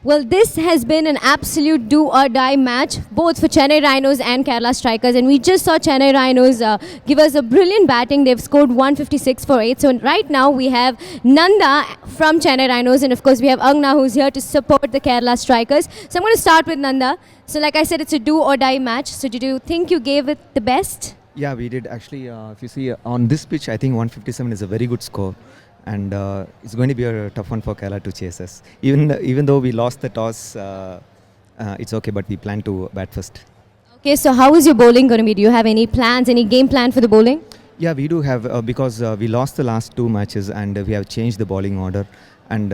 Well, this has been an absolute do or die match, both for Chennai Rhinos and Kerala Strikers. And we just saw Chennai Rhinos give us a brilliant batting. They've scored 156 for 8. So right now we have Nanda from Chennai Rhinos, and of course we have Angna, who's here to support the Kerala Strikers. So I'm going to start with Nanda. So like I said, it's a do or die match. So did you think you gave it the best? Yeah, we did actually. If you see on this pitch, I think 157 is a very good score. And it's going to be a tough one for Kerala to chase us. Even though we lost the toss, it's okay, but we plan to bat first. Okay, so how is your bowling going to be? Do you have any plans, any game plan for the bowling? Yeah, we do have, because we lost the last two matches and we have changed the bowling order. And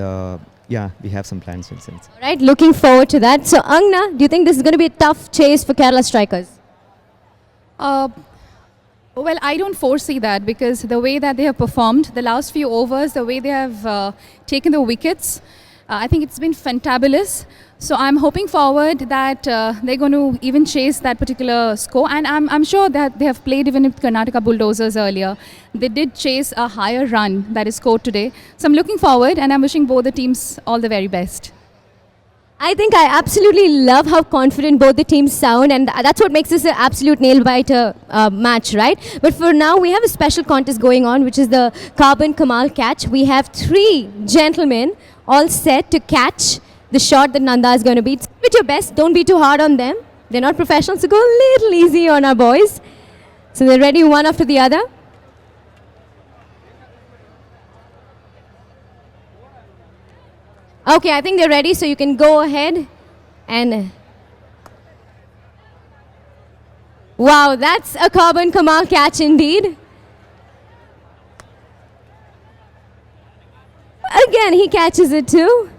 yeah, we have some plans in a sense. All right, looking forward to that. So Angna, do you think this is going to be a tough chase for Kerala Strikers? Well, I don't foresee that because the way that they have performed, the last few overs, the way they have taken the wickets, I think it's been fantabulous. So I'm hoping forward that they're going to even chase that particular score. And I'm sure that they have played even with Karnataka Bulldozers earlier. They did chase a higher run that is scored today. So I'm looking forward and I'm wishing both the teams all the very best. I think I absolutely love how confident both the teams sound, and that's what makes this an absolute nail-biter match, right? But for now, we have a special contest going on, which is the Carbon Kamal catch. We have 3 gentlemen all set to catch the shot that Nanda is going to beat. With your best, don't be too hard on them. They're not professionals, so go a little easy on our boys. So they're ready one after the other. Okay, I think they're ready, so you can go ahead and... Wow, that's a Carbon Kamal catch indeed. Again, he catches it too.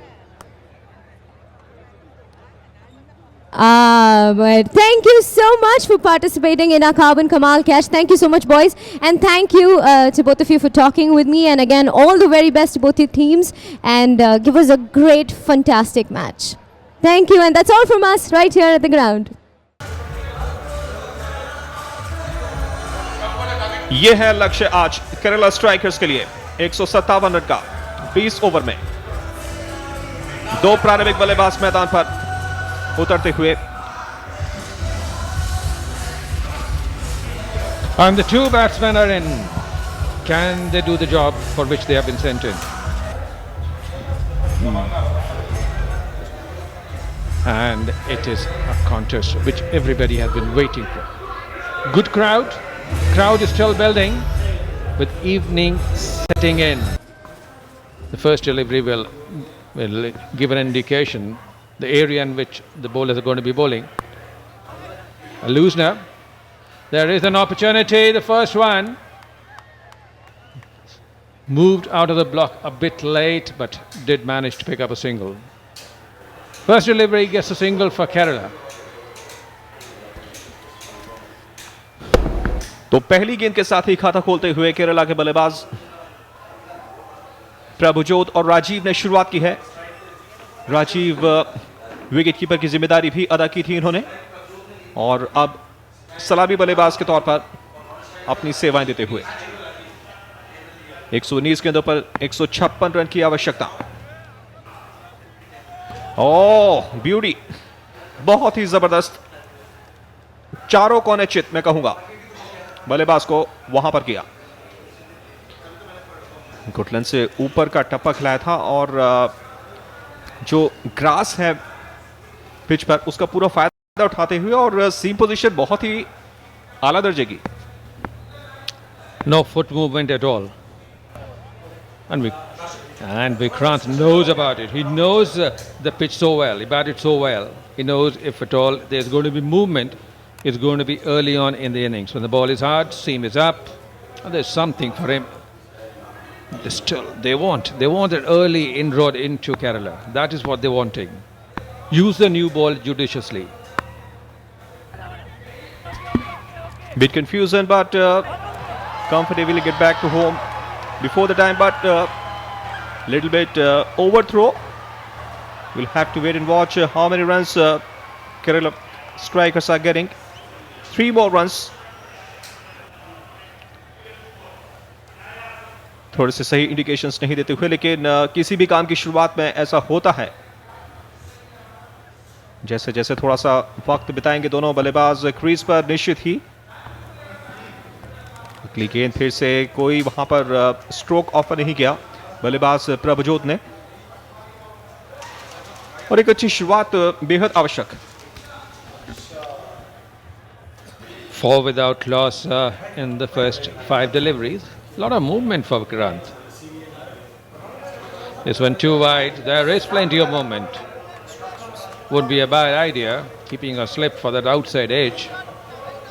But thank you so much for participating in our Carbon Kamal catch. Thank you so much, boys. And thank you to both of you for talking with me. And again, all the very best to both your teams. And give us a great, fantastic match. Thank you. And that's all from us right here at the ground. ये है लक्ष्य आज Kerala strikers के लिए 157 run का 20 over में 2 प्रारंभिक बल्लेबाज मैदान पर उतरते हुए And the 2 batsmen are in. Can they do the job for which they have been sent in? And it is a contest which everybody has been waiting for. Good crowd. Crowd is still building with evening setting in. The first delivery will give an indication the area in which the bowlers are going to be bowling. A loosener. There is an opportunity. The first one moved out of the block a bit late, but did manage to pick up a single. First delivery gets a single for Kerala. तो पहली गेंद के साथ ही खाता खोलते हुए केरला के बल्लेबाज प्रभुजोत और राजीव ने शुरुआत की है। राजीव विकेटकीपर की जिम्मेदारी भी अदा की थी इन्होंने और अब सलामी बल्लेबाज के तौर पर अपनी सेवाएं देते हुए 119 गेंदों पर 156 रन की आवश्यकता। ओह ब्यूटी, बहुत ही जबरदस्त, चारों कोने चित मैं कहूंगा बल्लेबाज को वहां पर किया। गुटलन से ऊपर का टप्पा खिलाया था और जो ग्रास है पिच पर उसका पूरा फायदा उठाते हुए और सीम पोजीशन बहुत ही आला दर्जे की। No foot movement at all. And Vikrant knows about it. He knows the pitch so well. He batted so well. He knows if at all there's going to be movement, it's going to be early on in the innings. When the ball is hard, seam is up, and there's something for him. They want an early inroad into Kerala. That is what they're wanting. Use the new ball judiciously. Bit confusion, but comfortably get back to home before the time, but little bit overthrow. We'll have to wait and watch how many runs Kerala strikers are getting. 3 more runs. थोड़े से सही indications नहीं देते हुए, लेकिन किसी भी काम की शुरुआत में ऐसा होता है जैसे जैसे थोड़ा सा वक्त बिताएंगे दोनों बल्लेबाज क्रीज पर निश्चित ही अगली गेंद फिर से कोई वहां पर स्ट्रोक ऑफर नहीं किया बल्लेबाज प्रभजोत ने और एक अच्छी शुरुआत बेहद आवश्यक। 4 without loss in the first 5 deliveries. A lot of movement for Vikrant. This one too wide. There is plenty of movement. Would be a bad idea keeping a slip for that outside edge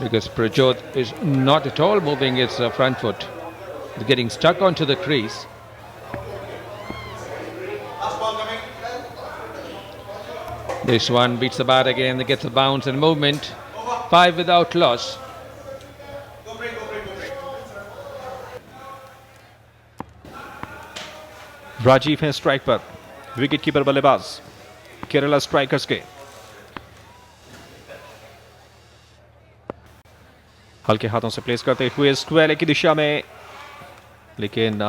because Prajot is not at all moving his front foot. He's getting stuck onto the crease. This one beats the bat again. They gets a bounce and movement. 5 without loss. Rajiv हैं strike पर wicket keeper बल्लेबाज Kerala strikers के। हल्के हाथों से place करते हुए square की दिशा में लेकिन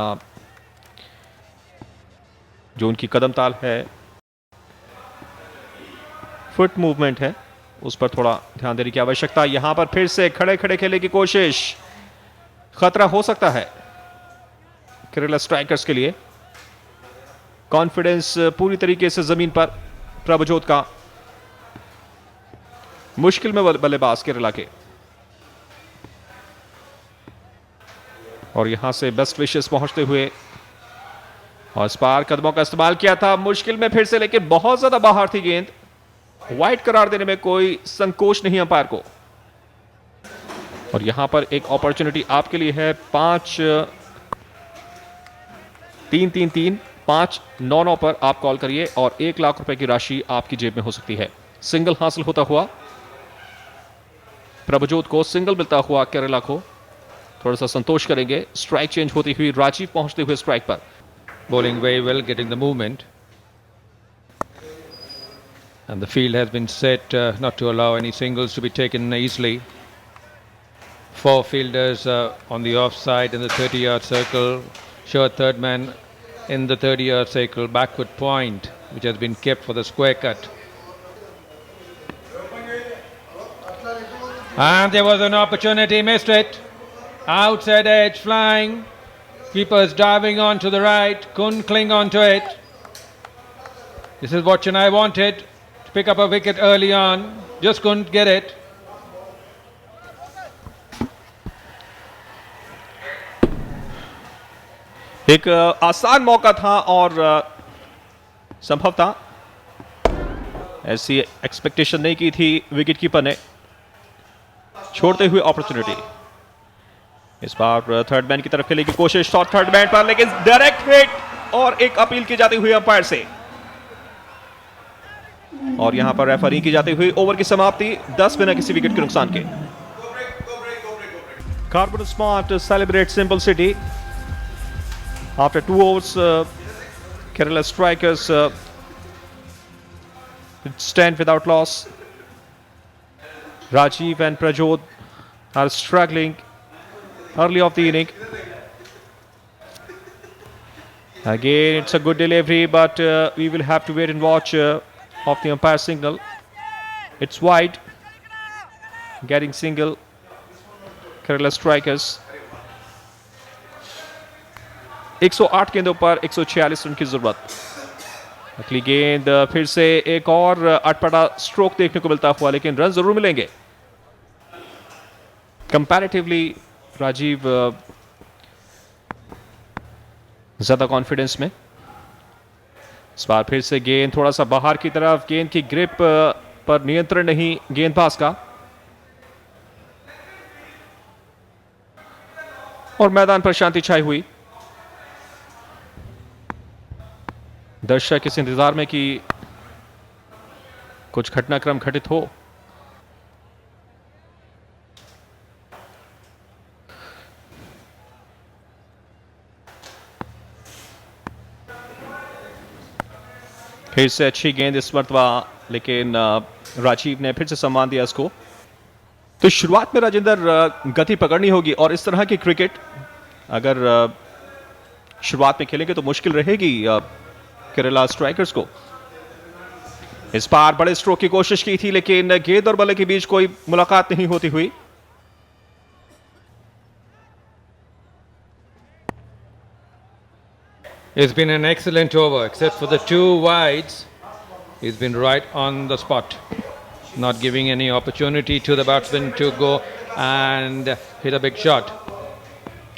जो उनकी कदम ताल है फुट मूवमेंट है उस पर थोड़ा ध्यान देने की आवश्यकता। यहां पर फिर से खड़े खड़े खेलने की कोशिश खतरा हो सकता है केरला स्ट्राइकर्स के लिए। कॉन्फिडेंस पूरी तरीके से जमीन पर प्रभजोत का मुश्किल में बल्लेबाज केरला के और यहां से बेस्ट विशेस पहुंचते हुए और इस पार कदमों का इस्तेमाल किया था मुश्किल में फिर से लेकिन बहुत ज्यादा बाहर थी गेंद। वाइड करार देने में कोई संकोच नहीं अंपायर को और यहां पर एक अपॉर्चुनिटी आपके लिए है। 5-3-3-3 पर आप कॉल करिए और 1 लाख रुपए की राशि आपकी जेब में हो सकती है। सिंगल हासिल होता हुआ प्रभजोत को सिंगल मिलता हुआ केरला को थोड़ा सा संतोष करेंगे। स्ट्राइक चेंज होती हुई राजीव पहुंचते हुए स्ट्राइक पर। Bowling very well, getting the movement. And the field has been set not to allow any singles to be taken easily. 4 fielders on the offside in the 30-yard circle. Sure, third man in the 30-yard circle. Backward point, which has been kept for the square cut. And there was an opportunity, missed it. Outside edge flying. Keepers diving on to the right. Couldn't cling on to it. This is what Chennai wanted. To pick up a wicket early on. Just couldn't get it. एक आसान मौका था और संभव था, ऐसी expectation नहीं की थी विकेट कीपर ने, छोड़ते हुए अपॉर्चुनिटी। इस बार थर्ड मैन की तरफ खेलने की कोशिश शॉट थर्ड मैन पर, लेकिन डायरेक्ट हिट और एक अपील की जाती हुई अंपायर से और यहां पर रेफरी की जाती हुई ओवर की समाप्ति 10 बिना किसी विकेट के नुकसान के। Carbon smart celebrate simple city after 2 overs. Kerala strikers stand without loss. Rajiv and Prajot are struggling early of the inning. Again, it's a good delivery, but we will have to wait and watch of the umpire signal. It's wide. Getting single. Kerala strikers. 108 गेंदों पर 146 run की जरूरत। अगली गेंद फिर से एक और अटपटा स्ट्रोक देखने को मिलता हुआ, लेकिन रन जरूर मिलेंगे। कंपैरेटिवली राजीव ज्यादा कॉन्फिडेंस में। इस बार फिर से गेंद थोड़ा सा बाहर की तरफ, गेंद की ग्रिप पर नियंत्रण नहीं गेंदबाज का और मैदान पर शांति छाई हुई। दर्शक इस इंतजार में कि कुछ घटनाक्रम घटित हो। फिर से अच्छी गेंद इस मर्तबा, लेकिन राजीव ने फिर से सम्मान दिया इसको। तो शुरुआत में राजेंद्र गति पकड़नी होगी और इस तरह की क्रिकेट अगर शुरुआत में खेलेंगे तो मुश्किल रहेगी केरला स्ट्राइकर्स को। इस बार बड़े स्ट्रोक की कोशिश की थी लेकिन गेंद और बल्ले के बीच कोई मुलाकात नहीं होती हुई। It's been an excellent over, except for the two wides. He's been right on the spot, not giving any opportunity to the batsman to go and hit a big shot.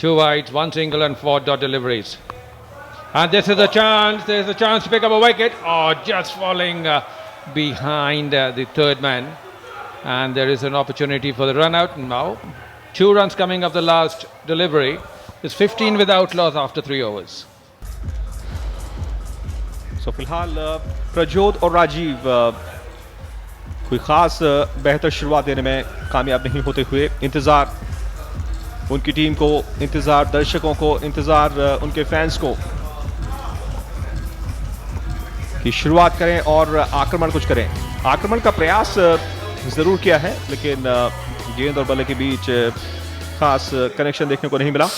Two wides, one single, and 4 dot deliveries. And this is a chance. There's a chance to pick up a wicket. Oh, just falling behind the third man. And there is an opportunity for the run out. Now, 2 runs coming of the last delivery. It's 15 without loss after 3 overs. सो फिलहाल प्रजोद और राजीव कोई खास बेहतर शुरुआत देने में कामयाब नहीं होते हुए। इंतज़ार उनकी टीम को, इंतज़ार दर्शकों को, इंतज़ार उनके फैंस को कि शुरुआत करें और आक्रमण कुछ करें। आक्रमण का प्रयास ज़रूर किया है लेकिन गेंद और बल्ले के बीच खास कनेक्शन देखने को नहीं मिला।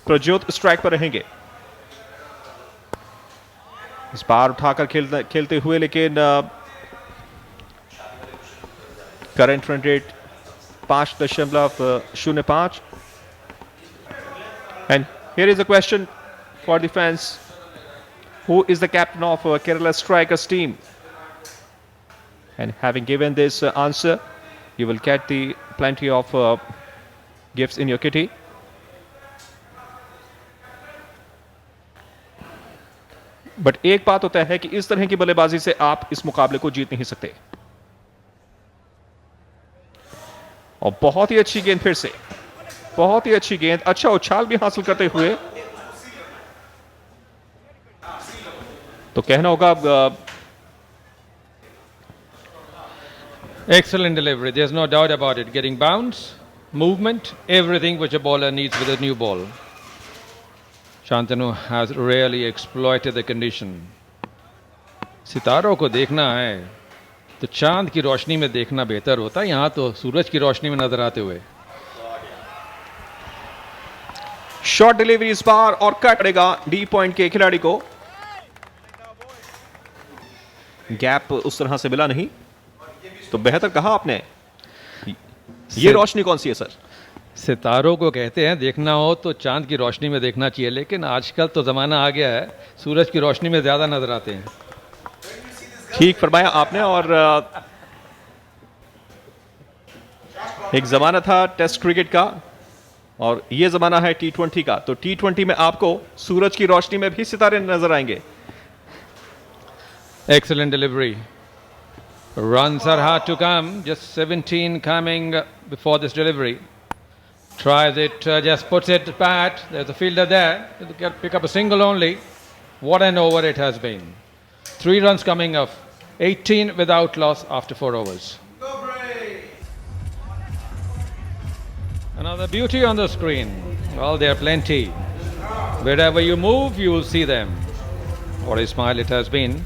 प्रजोद स्ट्राइक पर रहेंगे। इस बार उठाकर खेलते हुए लेकिन current run rate 5.05 and here is a question for the fans: who is the captain of Kerala Strikers team? And having given this answer, you will get the plenty of gifts in your kitty. But एक बात होता है कि इस तरह की बल्लेबाजी से आप इस मुकाबले को जीत नहीं सकते। और बहुत ही अच्छी गेंद, फिर से बहुत ही अच्छी गेंद, अच्छा उछाल भी हासिल करते हुए। तो कहना होगा Excellent delivery, there's no doubt about it. Getting bounce, movement, everything which a bowler needs with a new ball. Shantanu has really exploited the condition. सितारों को देखना है तो चांद की रोशनी में देखना बेहतर होता है, यहाँ तो सूरज की रोशनी में नजर आते हुए। शॉर्ट डिलीवरी इस बार और कट पड़ेगा डी पॉइंट के खिलाड़ी को। गैप उस तरह से मिला नहीं, तो बेहतर कहा आपने। ये रोशनी कौन सी है सर? सितारों को कहते हैं देखना हो तो चांद की रोशनी में देखना चाहिए, लेकिन आजकल तो ज़माना आ गया है, सूरज की रोशनी में ज़्यादा नजर आते हैं। ठीक फरमाया आपने। और एक ज़माना था टेस्ट क्रिकेट का और ये ज़माना है T20 का। तो T20 में आपको सूरज की रोशनी में भी सितारे नजर आएंगे। Excellent delivery. Runs are hard to come, just 17 coming before this delivery. Tries it, just puts it pat. There's a fielder there. He'll pick up a single only. What an over it has been. 3 runs coming off. 18 without loss after 4 overs. Another beauty on the screen. Well, there are plenty. Wherever you move, you will see them. What a smile it has been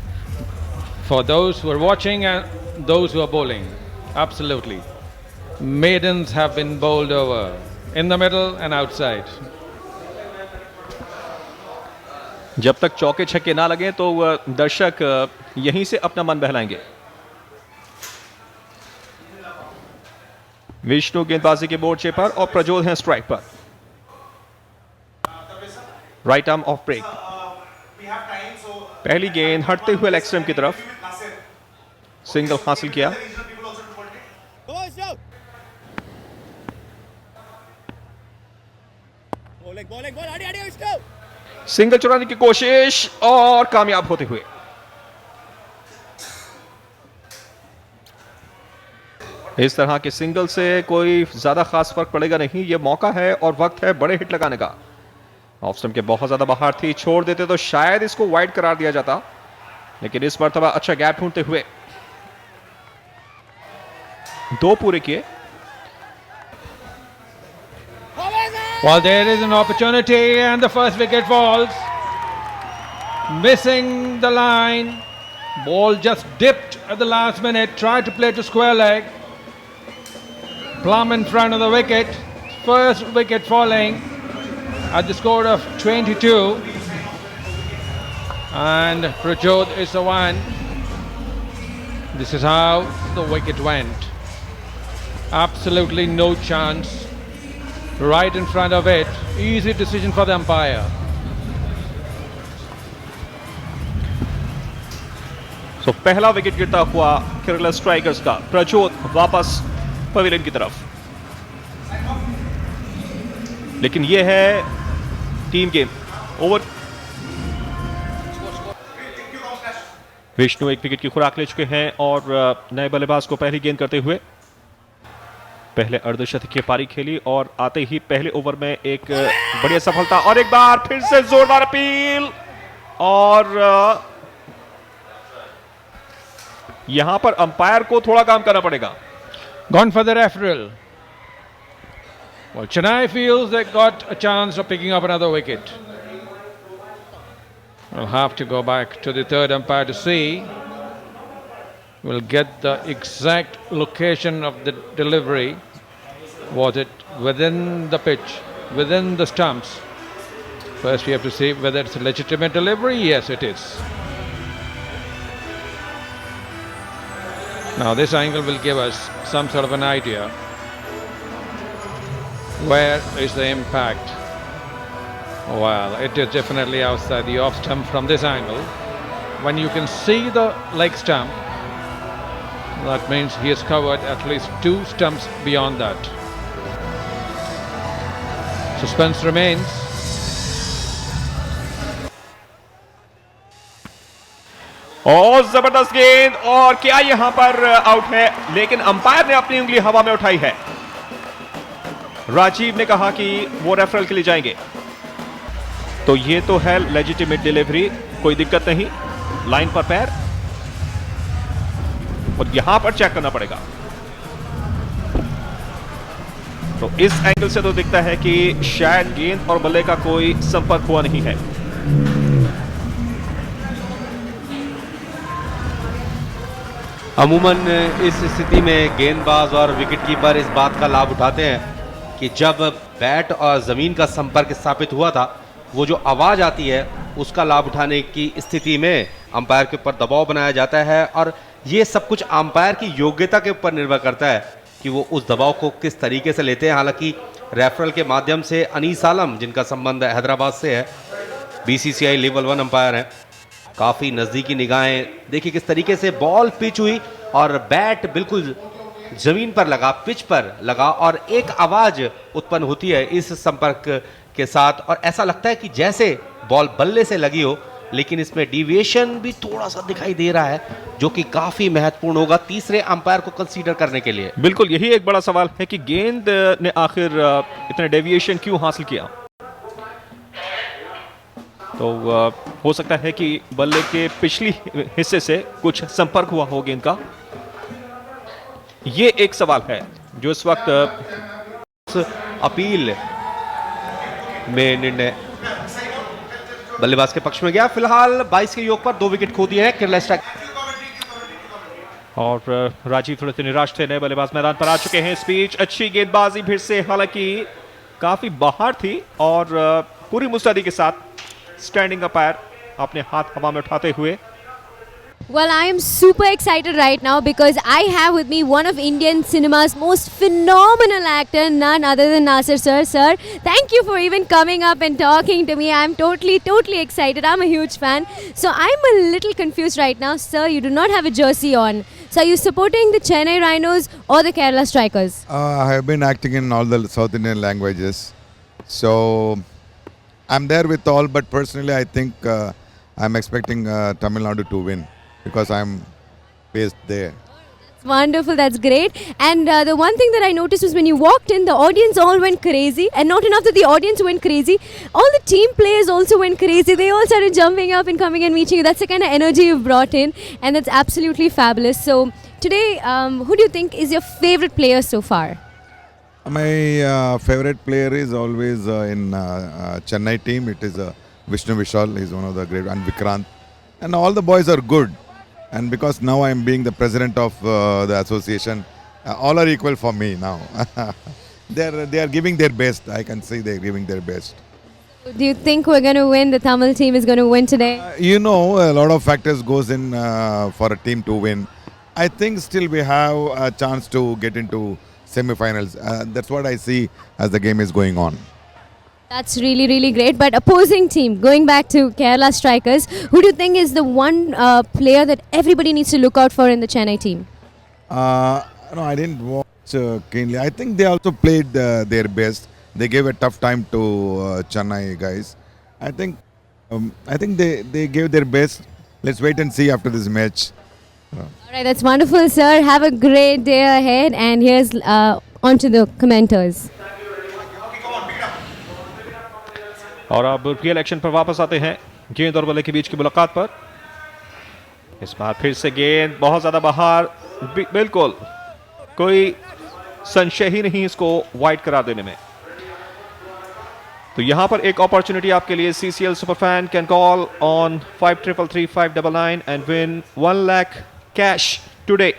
for those who are watching and those who are bowling. Absolutely. Maidens have been bowled over. In the middle and outside. जब तक चौके छक्के ना लगे तो दर्शक यहीं से अपना मन बहलाएंगे। विष्णु गेंदबाजी के मोर्चे पर और प्रजोद हैं स्ट्राइक पर। Right arm off break. पहली गेंद हटते हुए लेग स्टंप की तरफ, सिंगल हासिल किया। सिंगल चुराने की कोशिश और कामयाब होते हुए। इस तरह के सिंगल से कोई ज्यादा खास फर्क पड़ेगा नहीं। यह मौका है और वक्त है बड़े हिट लगाने का। ऑफ स्टंप के बहुत ज्यादा बाहर थी, छोड़ देते तो शायद इसको वाइड करार दिया जाता, लेकिन इस मर्तबा अच्छा गैप ढूंढते हुए 2 पूरे किए। Well, there is an opportunity and the first wicket falls. Missing the line. Ball just dipped at the last minute. Tried to play to square leg. Plumb in front of the wicket. First wicket falling at the score of 22. And Prajod is the one This is how the wicket went. Absolutely no chance. Right in front of it. Easy decision for the umpire. सो पहला wicket गिरता हुआ Kerala strikers का। प्रजोत वापस pavilion की तरफ, लेकिन यह है टीम गेम। ओवर विष्णु एक विकेट की खुराक ले चुके हैं और नए बल्लेबाज को पहली गेंद करते हुए पहले अर्धशतकीय पारी खेली और आते ही पहले ओवर में एक बढ़िया सफलता और एक बार फिर से जोरदार अपील और यहां पर अंपायर को थोड़ा काम करना पड़ेगा। Gone for the referral. Well, Chennai feels they got a chance of picking up another wicket. We'll have to go back to the third umpire to see. We'll get the exact location of the delivery. Was it within the pitch, within the stumps? First we have to see whether it's a legitimate delivery. Yes, it is. Now this angle will give us some sort of an idea. Where is the impact? Well, it is definitely outside the off stump from this angle. When you can see the leg stump, that means he has covered at least 2 stumps beyond that. Suspense remains. और जबरदस्त गेंद और क्या यहां पर out है, लेकिन umpire ने अपनी उंगली हवा में उठाई है। राजीव ने कहा कि वो रेफरल के लिए जाएंगे, तो ये तो है लेजिटिमेट डिलीवरी, कोई दिक्कत नहीं। लाइन पर पैर और यहां पर चेक करना पड़ेगा। तो इस एंगल से तो दिखता है कि शायद गेंद और बल्ले का कोई संपर्क हुआ नहीं है। अमूमन इस स्थिति में गेंदबाज और विकेटकीपर इस बात का लाभ उठाते हैं कि जब बैट और ज़मीन का संपर्क स्थापित हुआ था, वो जो आवाज़ आती है उसका लाभ उठाने की स्थिति में अंपायर के ऊपर दबाव बनाया जाता है। और ये सब कुछ अंपायर की योग्यता के ऊपर निर्भर करता है कि वो उस दबाव को किस तरीके से लेते हैं। हालांकि रेफरल के माध्यम से अनीस आलम, जिनका संबंध हैदराबाद से है, BCCI लेवल 1 अंपायर हैं, काफ़ी नज़दीकी निगाहें। देखिए किस तरीके से बॉल पिच हुई और बैट बिल्कुल ज़मीन पर लगा, पिच पर लगा और एक आवाज़ उत्पन्न होती है इस संपर्क के साथ। और ऐसा लगता है कि जैसे बॉल बल्ले से लगी हो, लेकिन इसमें डिविएशन भी थोड़ा सा दिखाई दे रहा है, जो कि काफ़ी महत्वपूर्ण होगा तीसरे अंपायर को कंसीडर करने के लिए। बिल्कुल, यही एक बड़ा सवाल है कि गेंद ने आखिर इतना डेविएशन क्यों हासिल किया। तो हो सकता है कि बल्ले के पिछली हिस्से से कुछ संपर्क हुआ हो गेंद का। ये एक सवाल है जो इस वक्त अपील में निर्णय बल्लेबाज के पक्ष में गया। फिलहाल 22 के योग पर 2 विकेट खो दिए हैं केरला स्ट्राइक। और राजीव थोड़े से निराश थे, नए बल्लेबाज मैदान पर आ चुके हैं। स्पीच अच्छी गेंदबाजी फिर से, हालांकि काफी बाहर थी और पूरी मुस्तैदी के साथ स्टैंडिंग अंपायर अपने हाथ हवा में उठाते हुए। Well, I am super excited right now because I have with me one of Indian cinema's most phenomenal actor, none other than Nasir sir. Sir, thank you for even coming up and talking to me. I'm totally excited. I'm a huge fan. So I'm a little confused right now. Sir, you do not have a jersey on. So are you supporting the Chennai Rhinos or the Kerala Strikers? I have been acting in all the South Indian languages. So I'm there with all, but personally I think I'm expecting Tamil Nadu to win because I'm based there. Wonderful, that's great. And the one thing that I noticed was when you walked in, the audience all went crazy. And not enough that the audience went crazy, all the team players also went crazy. They all started jumping up and coming and meeting you. That's the kind of energy you've brought in, and that's absolutely fabulous. So today, who do you think is your favorite player so far? My favorite player is always in Chennai team. It is Vishnu Vishal. He's one of the great, and Vikrant. And all the boys are good. And because now I am being the president of the association, all are equal for me now. they are giving their best. I can see they're giving their best. Do you think we're going to win? The Tamil team is going to win today? You know, a lot of factors goes in for a team to win. I think still we have a chance to get into semi-finals. That's what I see as the game is going on. That's really, really great. But opposing team, going back to Kerala strikers, who do you think is the one player that everybody needs to look out for in the Chennai team? No, I didn't watch keenly. I think they also played their best. They gave a tough time to Chennai guys. I think they gave their best. Let's wait and see after this match. All right, that's wonderful, sir. Have a great day ahead. And here's on to the commenters. और अब real action पर वापस आते हैं। गेंद और बल्ले के बीच की मुलाकात पर इस बार फिर से गेंद बहुत ज्यादा बाहर, बिल्कुल कोई संशय ही नहीं इसको वाइड करार देने में। तो यहां पर एक अपॉर्चुनिटी आपके लिए। CCL superfan can call on 5333 and win 1 lakh cash today.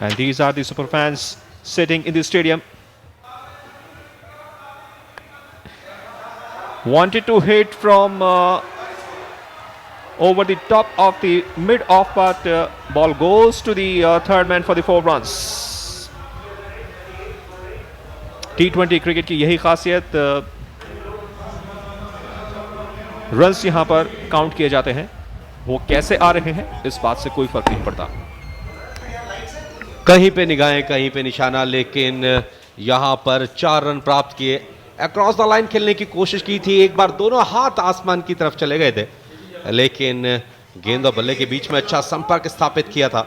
And these are the super fans sitting in the stadium. Wanted to hit from over the top of the mid off, but ball goes to the third man for the 4 runs. T20 cricket की यही खासियत, runs यहां पर count किए जाते हैं। वो कैसे आ रहे हैं इस बात से कोई फर्क नहीं पड़ता। कहीं पे निगाहें, कहीं पे निशाना, लेकिन यहां पर 4 रन प्राप्त किए। अक्रॉस द लाइन खेलने की कोशिश की थी, एक बार दोनों हाथ आसमान की तरफ चले गए थे, लेकिन गेंद और बल्ले के बीच में अच्छा संपर्क स्थापित किया था।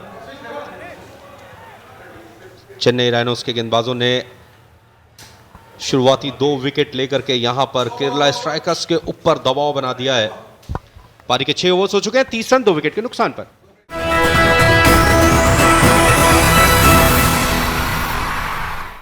चेन्नई राइनोस के गेंदबाजों ने शुरुआती 2 विकेट लेकर के यहां पर केरला स्ट्राइकर्स के ऊपर दबाव बना दिया है। पारी के 6 ओवर्स हो चुके हैं, 30 रन 2 विकेट के नुकसान पर।